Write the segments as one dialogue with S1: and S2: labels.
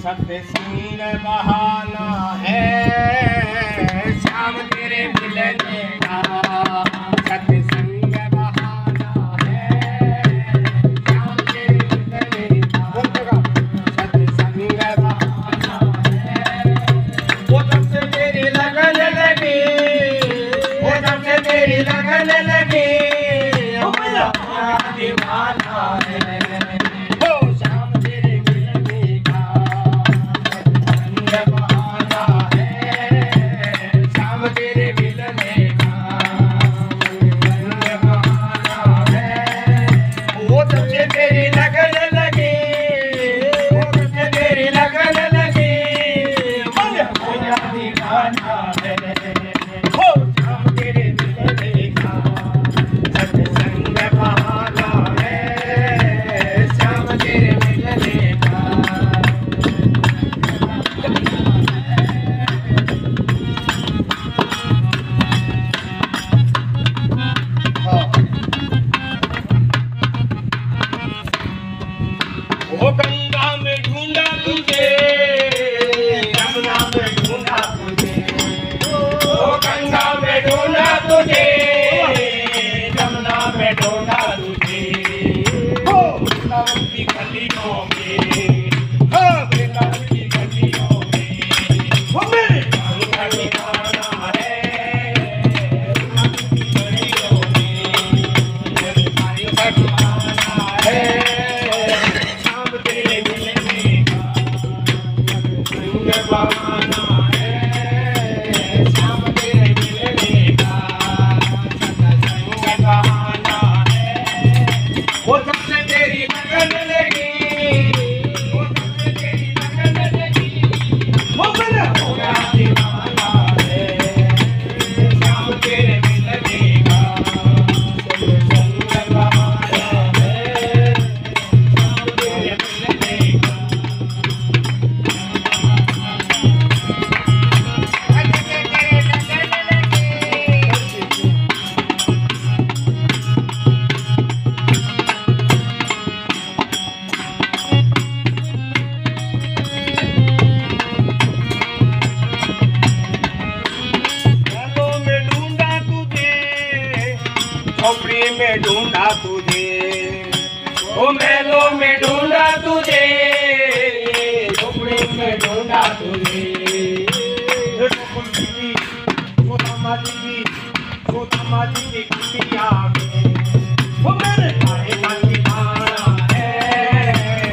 S1: सत्संग बहाना है श्याम तेरे मिलने का। सत्संग बहाना है श्याम तेरे मिलने का। सत्संग बहाना है वो जब से तेरी लगन लगी, वो जब से तेरी लगन लगी, ओ मेरा दीवाना है। वो गंगा में ढूंढा तुझे, यमुना में ढूंढा तुझे, वो गंगा में ढूंढा तुझे, यमुना में ढूंढा तुझे, हो वृंदावन की गलियों में, हो वृंदावन की गलियों में, वो मेरे का ठिकाना है, वृंदावन की गलियों में, मेरे का ठिकाना है। बहाना है श्याम तेरे मिलने का। सत्संग बहाना है वो जब से तेरी लगन लगी, वो जब से तेरी लगन लगी, वो मेरा हो गया दीवाना है श्याम तेरे मिलने का। सत्संग बहाना है श्याम तेरे मिलने का। झोपड़ी में ढूंढा तुझे, ओ मेलों में ढूंढा तुझे, झोपड़ी में ढूंढा तुझे। सोतमा जी की कुटिया में वो मेरे भाई का ठिकाना है।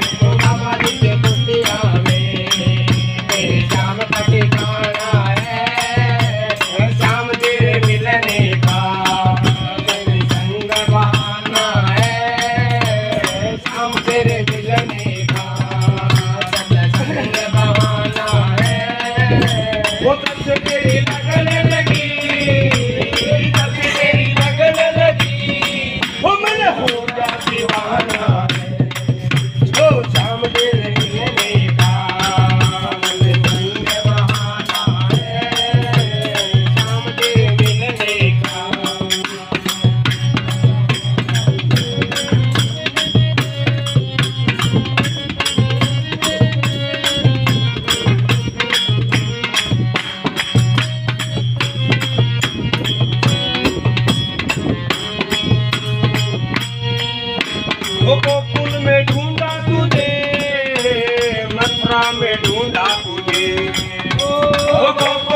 S1: सोतमा जी की कुटिया में मेरे श्याम का ठिकाना है। श्याम तेरे मिलने का तेरे मिलने का। सत्संग बहाना है वो जब से तेरी लगन लगी, जब से तेरी लगन लगी, वो मैंने हो गया दीवाना है ओ श्याम तेरे मिलने का। सत्संग बहाना है श्याम तेरे मिलने का। वो गोकुल में ढूंढा तुझे, मथुरा में ढूंढा तुझे, वो गोकुल